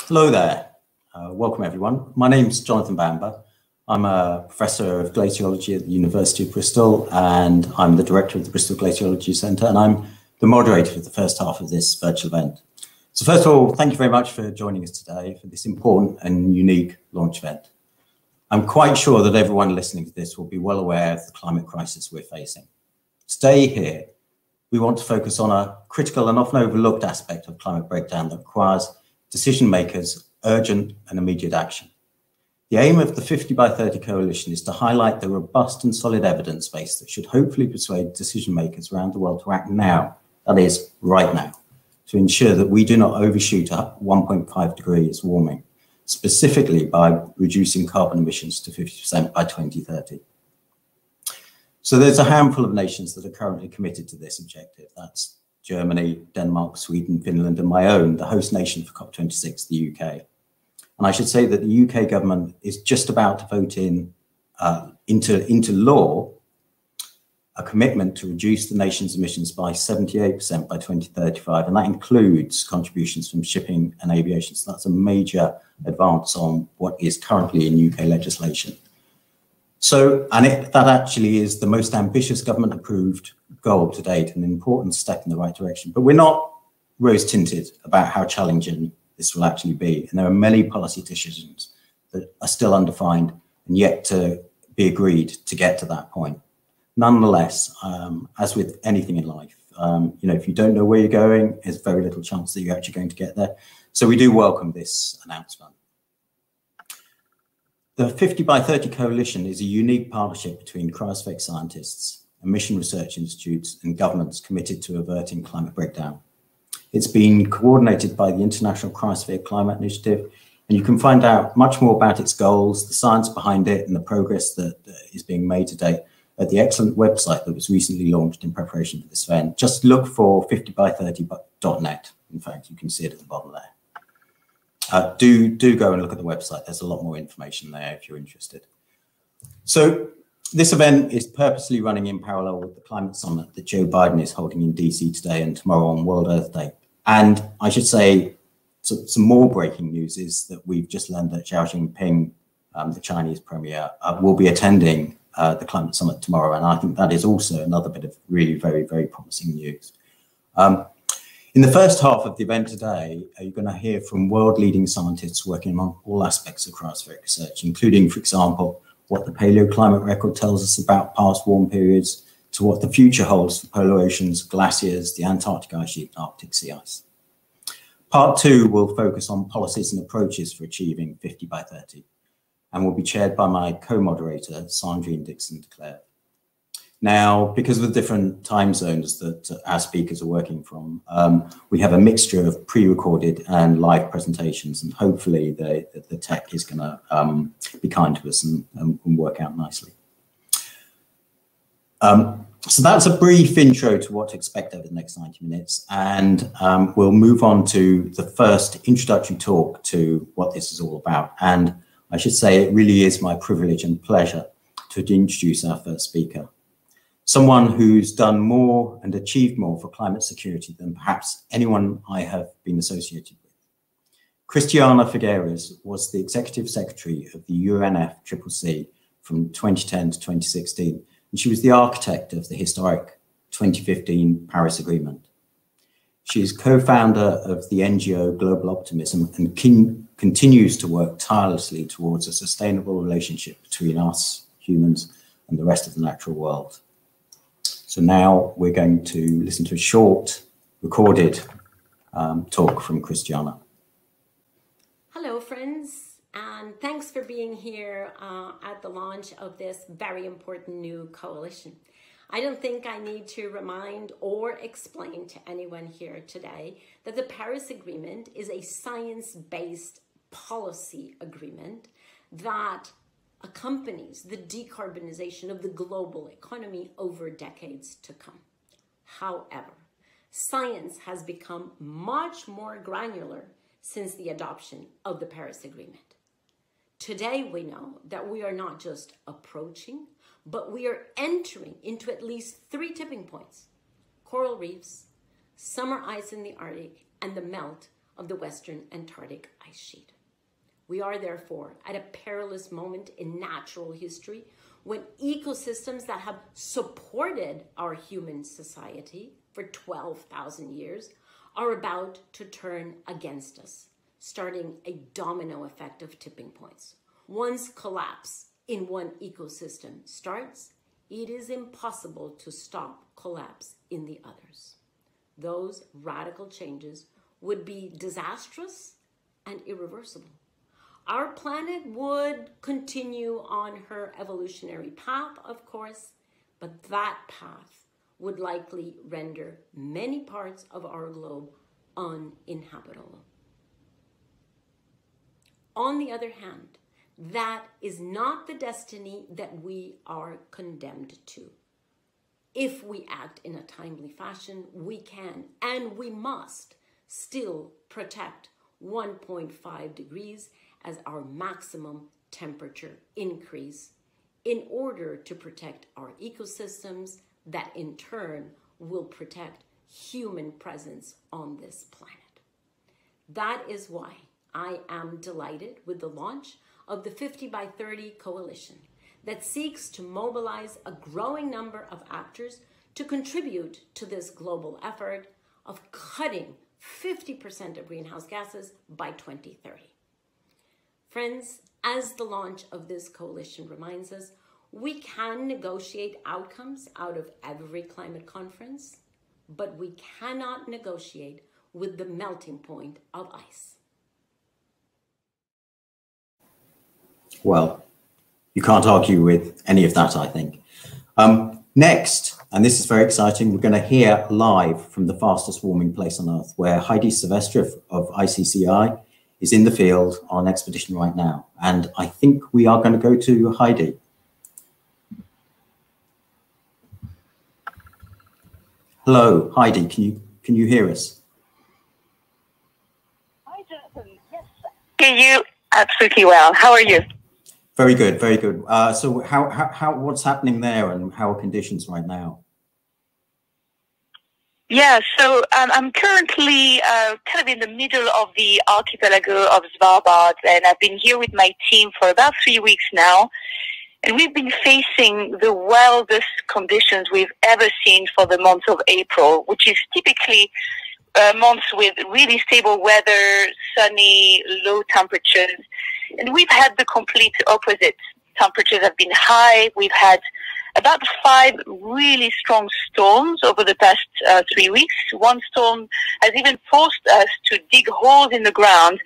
Hello there. Welcome, everyone. My name's Jonathan Bamber. I'm a professor of glaciology at the University of Bristol, and I'm the director of the Bristol Glaciology Centre, and I'm the moderator of the first half of this virtual event. So first of all, thank you very much for joining us today for this important and unique launch event. I'm quite sure that everyone listening to this will be well aware of the climate crisis we're facing. Today here, we want to focus on a critical and often overlooked aspect of climate breakdown that requires decision makers' urgent and immediate action. The aim of the 50 by 30 coalition is to highlight the robust and solid evidence base that should hopefully persuade decision makers around the world to act now, that is, right now, to ensure that we do not overshoot up 1.5 degrees warming, specifically by reducing carbon emissions to 50% by 2030. So there's a handful of nations that are currently committed to this objective. That's Germany, Denmark, Sweden, Finland, and my own, the host nation for COP26, the UK. And I should say that the UK government is just about to vote into law a commitment to reduce the nation's emissions by 78% by 2035, and that includes contributions from shipping and aviation. So that's a major advance on what is currently in UK legislation. So, that actually is the most ambitious government-approved goal to date, an important step in the right direction. But we're not rose-tinted about how challenging this will actually be. And there are many policy decisions that are still undefined and yet to be agreed to get to that point. Nonetheless, as with anything in life, if you don't know where you're going, there's very little chance that you're actually going to get there. So we do welcome this announcement. The 50 by 30 coalition is a unique partnership between cryospheric scientists, emission research institutes, and governments committed to averting climate breakdown. It's been coordinated by the International Cryosphere Climate Initiative, and you can find out much more about its goals, the science behind it, and the progress that is being made to date at the excellent website that was recently launched in preparation for this event. Just look for 50by30.net. In fact, you can see it at the bottom there. Do go and look at the website. There's a lot more information there if you're interested. So this event is purposely running in parallel with the climate summit that Joe Biden is holding in DC today and tomorrow on World Earth Day. And I should say some more breaking news is that we've just learned that Xi Jinping, the Chinese premier, will be attending the climate summit tomorrow. And I think that is also another bit of really very, very promising news. In the first half of the event today, you're going to hear from world-leading scientists working on all aspects of cryospheric research, including, for example, what the paleoclimate record tells us about past warm periods, to what the future holds for polar oceans, glaciers, the Antarctic Ice Sheet, and Arctic sea ice. Part 2 will focus on policies and approaches for achieving 50 by 30, and will be chaired by my co-moderator, Sandrine Dixon-Declerc. Now, because of the different time zones that our speakers are working from, we have a mixture of pre-recorded and live presentations, and hopefully the tech is going to be kind to us and work out nicely. So that's a brief intro to what to expect over the next 90 minutes, and we'll move on to the first introductory talk to what this is all about. And I should say it really is my privilege and pleasure to introduce our first speaker. Someone who's done more and achieved more for climate security than perhaps anyone I have been associated with. Cristiano Figueres was the Executive Secretary of the UNFCCC from 2010 to 2016, and she was the architect of the historic 2015 Paris Agreement. She is co-founder of the NGO Global Optimism and continues to work tirelessly towards a sustainable relationship between us, humans, and the rest of the natural world. So now we're going to listen to a short recorded talk from Cristiano. Hello, friends, and thanks for being here at the launch of this very important new coalition. I don't think I need to remind or explain to anyone here today that the Paris Agreement is a science-based policy agreement that accompanies the decarbonization of the global economy over decades to come. However, science has become much more granular since the adoption of the Paris Agreement. Today, we know that we are not just approaching, but we are entering into at least 3 tipping points: coral reefs, summer ice in the Arctic, and the melt of the Western Antarctic Ice Sheet. We are therefore at a perilous moment in natural history when ecosystems that have supported our human society for 12,000 years are about to turn against us, starting a domino effect of tipping points. Once collapse in one ecosystem starts, it is impossible to stop collapse in the others. Those radical changes would be disastrous and irreversible. Our planet would continue on her evolutionary path, of course, but that path would likely render many parts of our globe uninhabitable. On the other hand, that is not the destiny that we are condemned to. If we act in a timely fashion, we can and we must still protect 1.5 degrees as our maximum temperature increase in order to protect our ecosystems that in turn will protect human presence on this planet. That is why I am delighted with the launch of the 50 by 30 coalition that seeks to mobilize a growing number of actors to contribute to this global effort of cutting 50% of greenhouse gases by 2030. Friends, as the launch of this coalition reminds us, we can negotiate outcomes out of every climate conference, but we cannot negotiate with the melting point of ice. Well, you can't argue with any of that, I think. Next, and this is very exciting, we're going to hear live from the fastest warming place on Earth, where Heidi Silvestri of ICCI is in the field on expedition right now. And I think we are going to go to Heidi. Hello, Heidi, can you hear us? Hi, Jonathan. Yes. Hear you absolutely well. How are you? Very good, very good. So what's happening there and how are conditions right now? Yeah, so I'm currently kind of in the middle of the archipelago of Svalbard, and I've been here with my team for about 3 weeks now. And we've been facing the wildest conditions we've ever seen for the month of April, which is typically months with really stable weather, sunny, low temperatures. And we've had the complete opposite. Temperatures have been high. We've had about 5 really strong storms over the past 3 weeks. One storm has even forced us to dig holes in the ground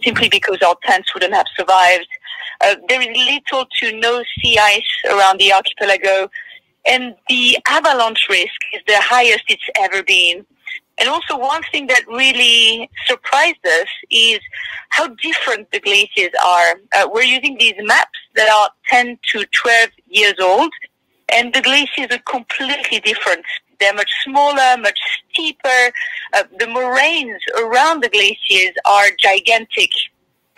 simply because our tents wouldn't have survived. There is little to no sea ice around the archipelago, and the avalanche risk is the highest it's ever been. And also one thing that really surprised us is how different the glaciers are. We're using these maps that are 10 to 12 years old, and the glaciers are completely different. They're much smaller, much steeper. The moraines around the glaciers are gigantic.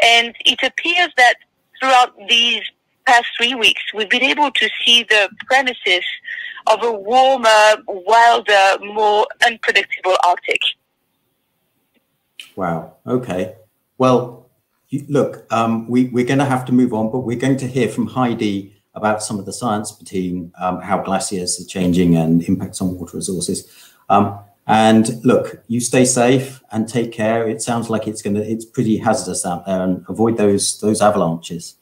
And it appears that throughout these past 3 weeks, we've been able to see the premises of a warmer, wilder, more unpredictable Arctic. Wow. Okay. Well, look, we're going to have to move on, but we're going to hear from Heidi about some of the science between how glaciers are changing and impacts on water resources. And look, you stay safe and take care. It sounds like it's pretty hazardous out there, and avoid those avalanches.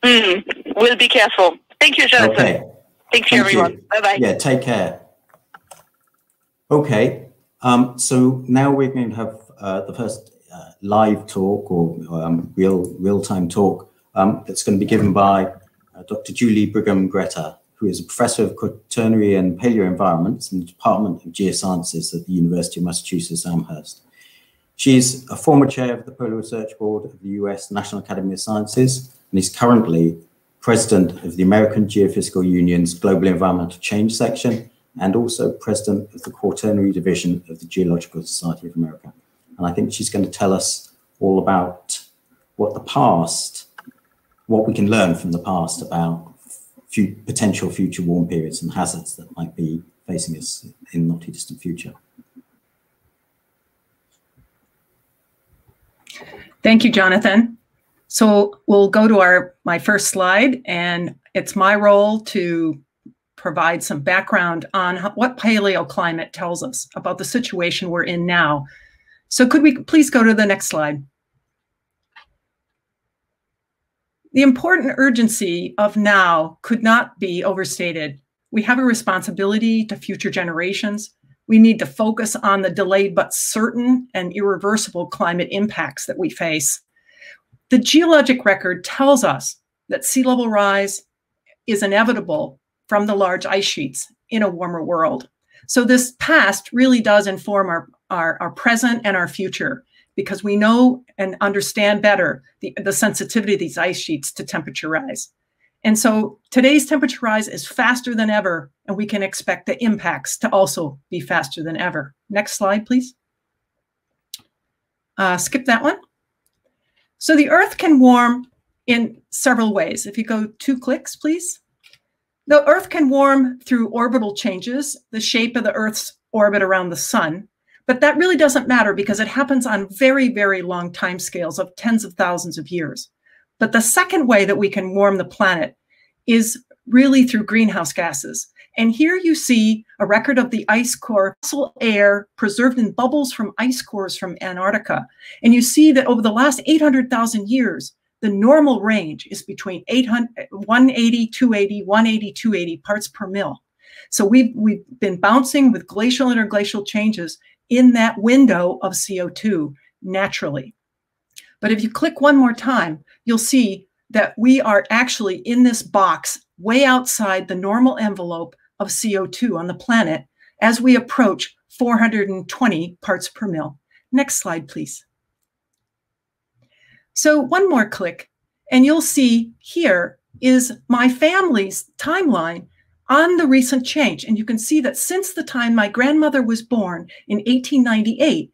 We'll be careful. Thank you, Jonathan. Okay. Thank you, everyone. Bye-bye. Yeah, take care. Okay. So now we're going to have the first live talk or real-time talk that's going to be given by Dr. Julie Brigham-Greta, who is a professor of quaternary and paleoenvironments in the Department of Geosciences at the University of Massachusetts Amherst. She's a former chair of the Polar Research Board of the US National Academy of Sciences and is currently president of the American Geophysical Union's Global Environmental Change section and also president of the Quaternary Division of the Geological Society of America. And I think she's going to tell us all about what we can learn from the past about potential future warm periods and hazards that might be facing us in the not too distant future. Thank you, Jonathan. So we'll go to my first slide, and it's my role to provide some background on what paleoclimate tells us about the situation we're in now. So could we please go to the next slide? The important urgency of now could not be overstated. We have a responsibility to future generations. We need to focus on the delayed but certain and irreversible climate impacts that we face. The geologic record tells us that sea level rise is inevitable from the large ice sheets in a warmer world. So this past really does inform our present and our future, because we know and understand better the sensitivity of these ice sheets to temperature rise. And so today's temperature rise is faster than ever, and we can expect the impacts to also be faster than ever. Next slide, please. Skip that one. So the Earth can warm in several ways. If you go 2 clicks, please. The Earth can warm through orbital changes, the shape of the Earth's orbit around the sun. But that really doesn't matter because it happens on very, very long timescales of tens of thousands of years. But the second way that we can warm the planet is really through greenhouse gases. And here you see a record of the ice core, fossil air preserved in bubbles from ice cores from Antarctica. And you see that over the last 800,000 years, the normal range is between 180, 280, 180, 280 parts per mil. So we've been bouncing with glacial and interglacial changes in that window of CO2 naturally. But if you click one more time, you'll see that we are actually in this box way outside the normal envelope of CO2 on the planet as we approach 420 parts per mil. Next slide, please. So one more click, and you'll see here is my family's timeline on the recent change. And you can see that since the time my grandmother was born in 1898,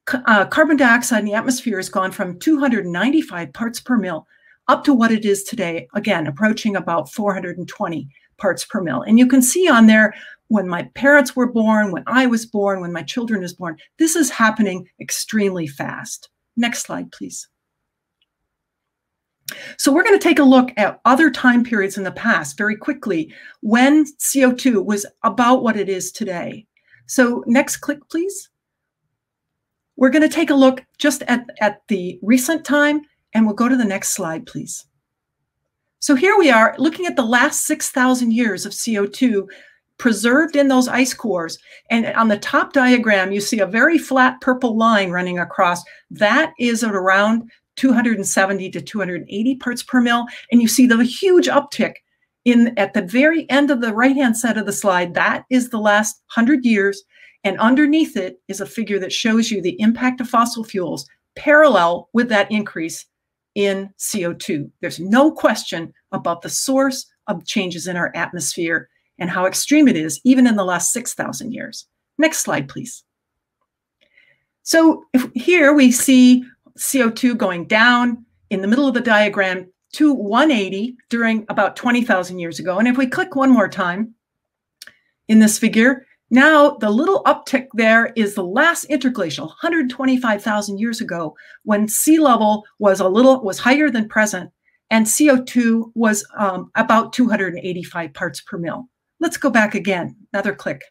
carbon dioxide in the atmosphere has gone from 295 parts per mil up to what it is today, again, approaching about 420 parts per mil. And you can see on there when my parents were born, when I was born, when my children was born, this is happening extremely fast. Next slide, please. So we're going to take a look at other time periods in the past very quickly when CO2 was about what it is today. So next click, please. We're going to take a look just at the recent time, and we'll go to the next slide, please. So here we are looking at the last 6,000 years of CO2 preserved in those ice cores. And on the top diagram, you see a very flat purple line running across. That is at around 270 to 280 parts per mil. And you see the huge uptick at the very end of the right-hand side of the slide. That is the last 100 years. And underneath it is a figure that shows you the impact of fossil fuels parallel with that increase in CO2. There's no question about the source of changes in our atmosphere and how extreme it is, even in the last 6,000 years. Next slide, please. So here we see CO2 going down in the middle of the diagram to 180 during about 20,000 years ago. And if we click one more time in this figure, now the little uptick there is the last interglacial, 125,000 years ago, when sea level was higher than present, and CO2 was about 285 parts per mil. Let's go back again, another click.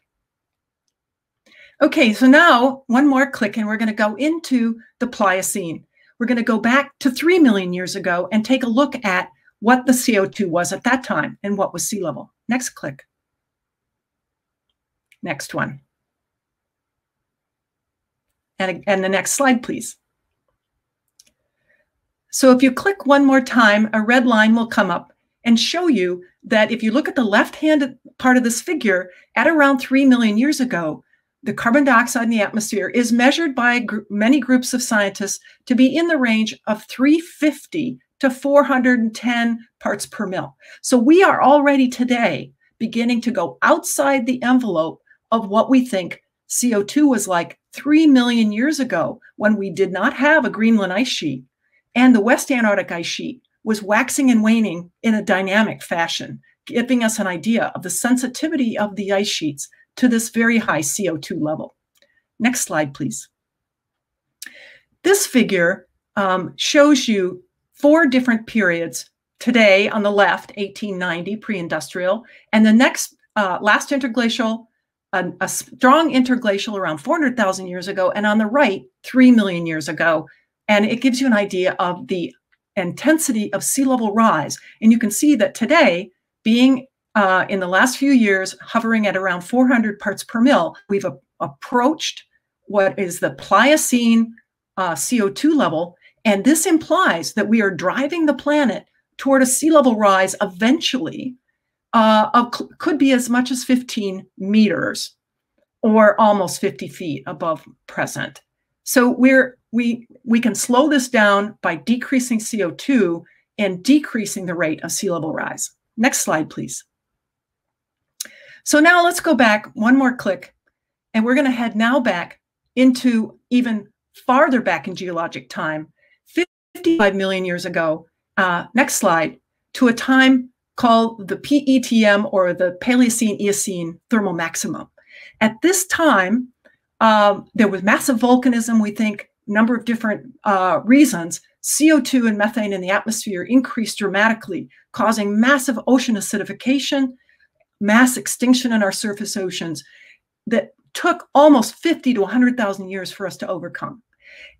Okay, so now one more click, and we're going to go into the Pliocene. We're going to go back to 3 million years ago and take a look at what the CO2 was at that time and what was sea level. Next click. Next one. And the next slide, please. So if you click one more time, a red line will come up and show you that if you look at the left-hand part of this figure, at around 3 million years ago, the carbon dioxide in the atmosphere is measured by many groups of scientists to be in the range of 350 to 410 parts per mil. So we are already today beginning to go outside the envelope of what we think CO2 was like 3 million years ago, when we did not have a Greenland ice sheet and the West Antarctic ice sheet was waxing and waning in a dynamic fashion, giving us an idea of the sensitivity of the ice sheets to this very high CO2 level. Next slide, please. This figure shows you 4 different periods. Today on the left, 1890, pre-industrial, and the next last interglacial, a strong interglacial around 400,000 years ago, and on the right, 3 million years ago. And it gives you an idea of the intensity of sea level rise. And you can see that today, being in the last few years, hovering at around 400 parts per mil, we've approached what is the Pliocene CO2 level. And this implies that we are driving the planet toward a sea level rise eventually could be as much as 15 meters or almost 50 feet above present. So we can slow this down by decreasing CO2 and decreasing the rate of sea level rise. Next slide, please. So now let's go back one more click, and we're going to head now back into even farther back in geologic time, 55 million years ago. Next slide, to a time called the PETM, or the Paleocene-Eocene thermal maximum. At this time, there was massive volcanism, we think, a number of different reasons. CO2 and methane in the atmosphere increased dramatically, causing massive ocean acidification, mass extinction in our surface oceans that took almost 50 to 100,000 years for us to overcome.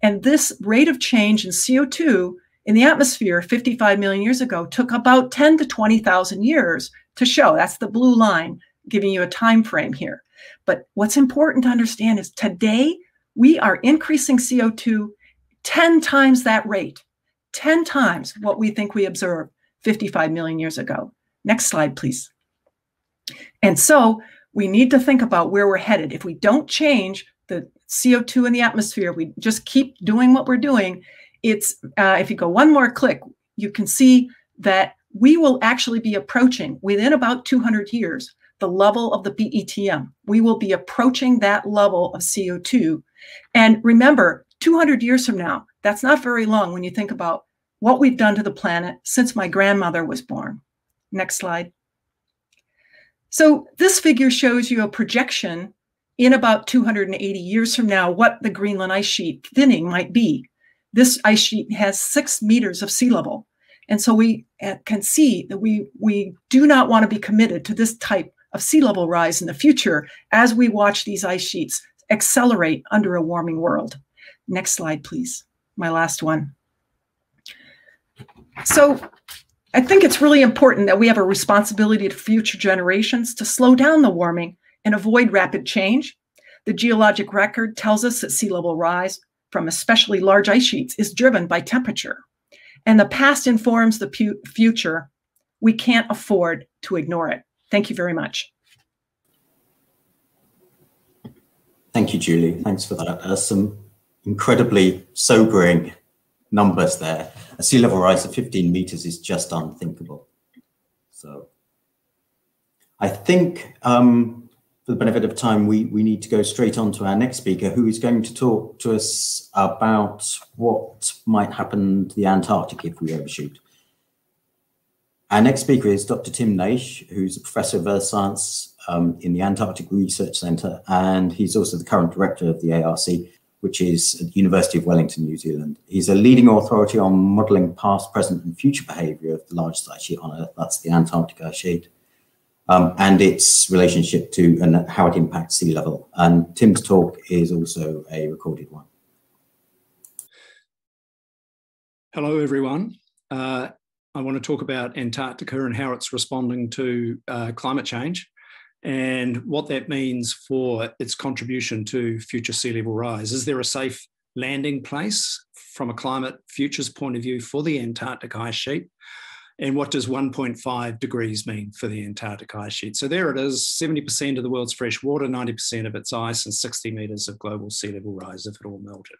And this rate of change in CO2 in the atmosphere 55 million years ago took about 10 to 20,000 years to show. That's the blue line giving you a time frame here. But what's important to understand is today we are increasing CO2 10 times that rate, 10 times what we think we observed 55 million years ago. Next slide, please. And so we need to think about where we're headed. If we don't change the CO2 in the atmosphere, we just keep doing what we're doing, it's if you go one more click, you can see that we will actually be approaching, within about 200 years, the level of the PETM. We will be approaching that level of CO2. And remember, 200 years from now, that's not very long when you think about what we've done to the planet since my grandmother was born. Next slide. So this figure shows you a projection in about 280 years from now, what the Greenland ice sheet thinning might be. This ice sheet has 6 meters of sea level. And so we can see that we do not want to be committed to this type of sea level rise in the future as we watch these ice sheets accelerate under a warming world. Next slide, please. My last one. So I think it's really important that we have a responsibility to future generations to slow down the warming and avoid rapid change. The geologic record tells us that sea level rise from especially large ice sheets is driven by temperature. And the past informs the future. We can't afford to ignore it. Thank you very much. Thank you, Julie. Thanks for that. There's some incredibly sobering numbers there. A sea level rise of 15 meters is just unthinkable. So I think for the benefit of time, we need to go straight on to our next speaker, who is going to talk to us about what might happen to the Antarctic if we overshoot. Our next speaker is Dr. Tim Naish, who's a professor of earth science in the Antarctic Research Centre, and he's also the current director of the ARC, which is at the University of Wellington, New Zealand. He's a leading authority on modelling past, present and future behaviour of the largest ice sheet on Earth, that's the Antarctic Ice Sheet, and its relationship to and how it impacts sea level. And Tim's talk is also a recorded one. Hello, everyone. I want to talk about Antarctica and how it's responding to climate change and what that means for its contribution to future sea level rise. Is there a safe landing place from a climate futures point of view for the Antarctic ice sheet? And what does 1.5 degrees mean for the Antarctic ice sheet? So there it is, 70% of the world's fresh water, 90% of its ice, and 60 meters of global sea level rise if it all melted.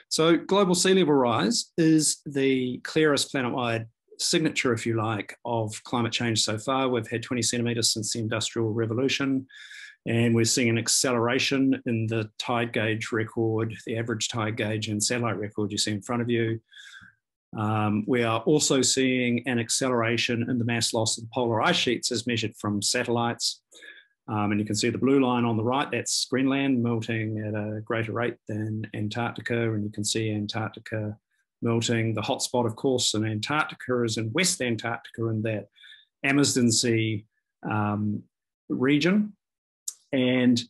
So global sea level rise is the clearest planet-wide signature, if you like, of climate change so far. We've had 20 centimetres since the Industrial Revolution, and we're seeing an acceleration in the tide gauge record, the average tide gauge and satellite record you see in front of you. We are also seeing an acceleration in the mass loss of the polar ice sheets as measured from satellites. And you can see the blue line on the right, that's Greenland melting at a greater rate than Antarctica. And you can see Antarctica melting. The hotspot, of course, in Antarctica is in West Antarctica in that Amazon Sea region. And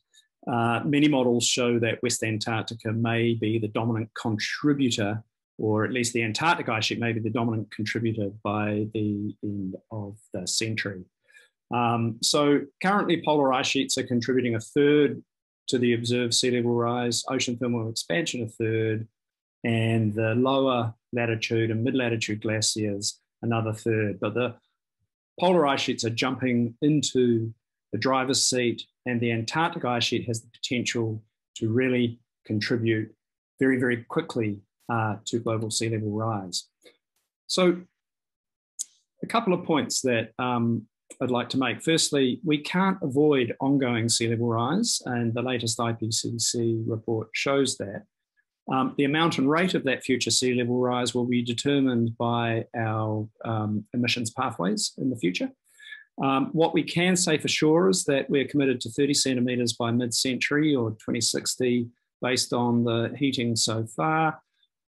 many models show that West Antarctica may be the dominant contributor, or at least the Antarctic ice sheet may be the dominant contributor by the end of the century. So currently polar ice sheets are contributing a third to the observed sea level rise, ocean thermal expansion a third, and the lower latitude and mid-latitude glaciers another third. But the polar ice sheets are jumping into the driver's seat, and the Antarctic ice sheet has the potential to really contribute very, very quickly to global sea level rise. So a couple of points that I'd like to make. Firstly, we can't avoid ongoing sea level rise, and the latest IPCC report shows that. The amount and rate of that future sea level rise will be determined by our emissions pathways in the future. What we can say for sure is that we're committed to 30 centimetres by mid-century or 2060 based on the heating so far.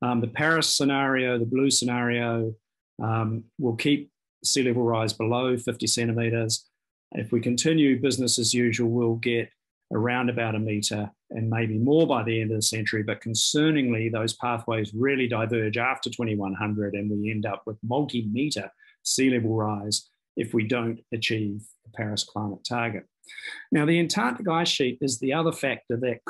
The Paris scenario, the blue scenario, will keep sea level rise below 50 centimetres. If we continue business as usual, we'll get around about a metre and maybe more by the end of the century. But concerningly, those pathways really diverge after 2100, and we end up with multi-metre sea level rise if we don't achieve the Paris climate target. Now, the Antarctic ice sheet is the other factor that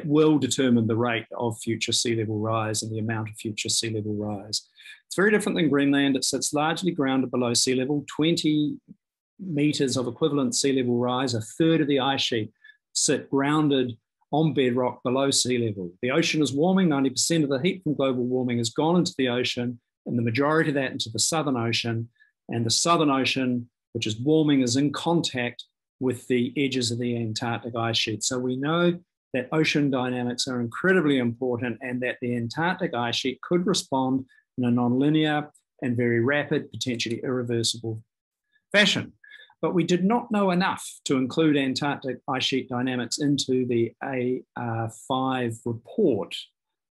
will determine the rate of future sea level rise and the amount of future sea level rise. It's very different than Greenland. It sits largely grounded below sea level, 20 metres of equivalent sea level rise, a third of the ice sheet sit grounded on bedrock below sea level. The ocean is warming, 90% of the heat from global warming has gone into the ocean, and the majority of that into the Southern Ocean. And the Southern Ocean, which is warming, is in contact with the edges of the Antarctic ice sheet. So we know that ocean dynamics are incredibly important, and that the Antarctic ice sheet could respond in a nonlinear and very rapid, potentially irreversible fashion. But we did not know enough to include Antarctic ice sheet dynamics into the AR5 report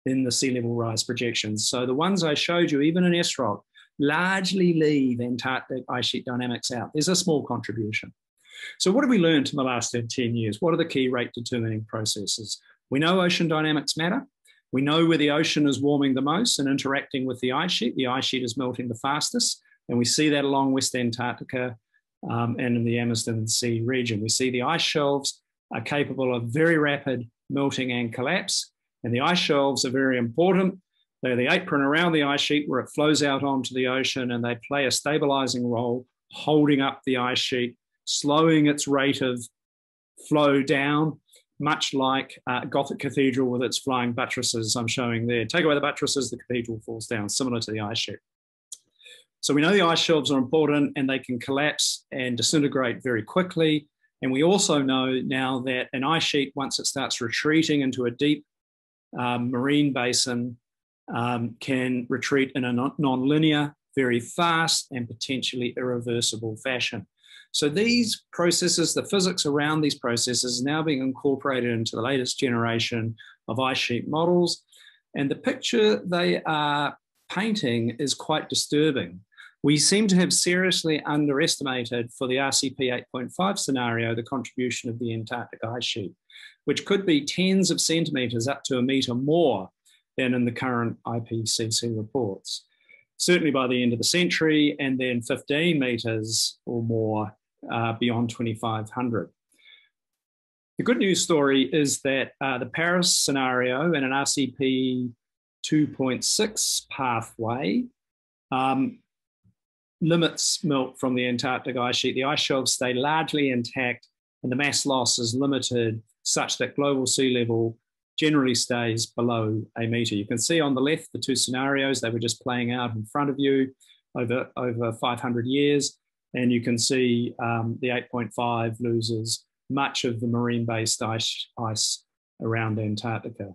in the sea level rise projections. So the ones I showed you, even in SROC, largely leave Antarctic ice sheet dynamics out. There's a small contribution. So what have we learned in the last 10 years? What are the key rate determining processes? We know ocean dynamics matter. We know where the ocean is warming the most and interacting with the ice sheet. The ice sheet is melting the fastest, and we see that along West Antarctica and in the Amazon Sea region. We see the ice shelves are capable of very rapid melting and collapse, and the ice shelves are very important. They're the apron around the ice sheet where it flows out onto the ocean, and they play a stabilizing role, holding up the ice sheet, slowing its rate of flow down, much like Gothic Cathedral with its flying buttresses I'm showing there. Take away the buttresses, the cathedral falls down, similar to the ice sheet. So we know the ice shelves are important, and they can collapse and disintegrate very quickly. And we also know now that an ice sheet, once it starts retreating into a deep marine basin, can retreat in a non-linear, very fast and potentially irreversible fashion. So these processes, the physics around these processes is now being incorporated into the latest generation of ice sheet models. And the picture they are painting is quite disturbing. We seem to have seriously underestimated for the RCP 8.5 scenario the contribution of the Antarctic ice sheet, which could be tens of centimetres up to a metre more than in the current IPCC reports. Certainly by the end of the century, and then 15 metres or more beyond 2500. The good news story is that the Paris scenario and an RCP 2.6 pathway limits melt from the Antarctic ice sheet. The ice shelves stay largely intact, and the mass loss is limited such that global sea level generally stays below a metre. You can see on the left the two scenarios. They were just playing out in front of you over 500 years. And you can see the 8.5 loses much of the marine-based ice around Antarctica.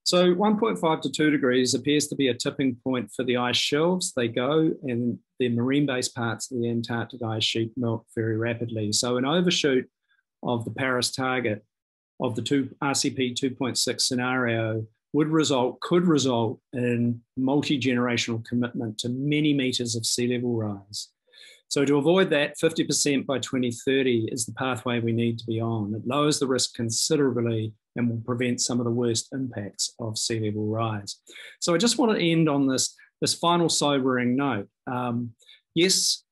So 1.5 to 2 degrees appears to be a tipping point for the ice shelves. They go, and the marine-based parts of the Antarctic ice sheet melt very rapidly. So an overshoot of the Paris target of the RCP 2.6 scenario could result in multi-generational commitment to many meters of sea level rise. So to avoid that, 50% by 2030 is the pathway we need to be on. It lowers the risk considerably and will prevent some of the worst impacts of sea level rise. So I just want to end on this final sobering note. Yes,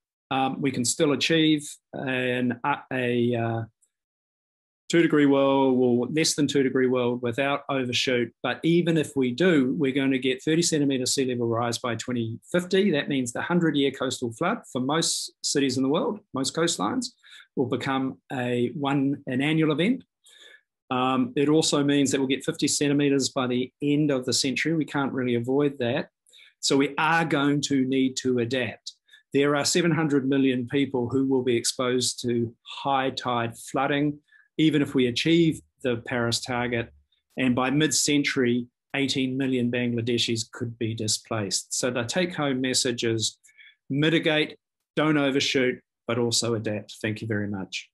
we can still achieve a 2-degree world or less than 2-degree world without overshoot. But even if we do, we're going to get 30 centimetre sea level rise by 2050. That means the 100-year coastal flood for most cities in the world, most coastlines, will become an annual event. It also means that we'll get 50 centimetres by the end of the century. We can't really avoid that. So we are going to need to adapt. There are 700 million people who will be exposed to high tide flooding, even if we achieve the Paris target. And by mid-century, 18 million Bangladeshis could be displaced. So the take-home message is mitigate, don't overshoot, but also adapt. Thank you very much.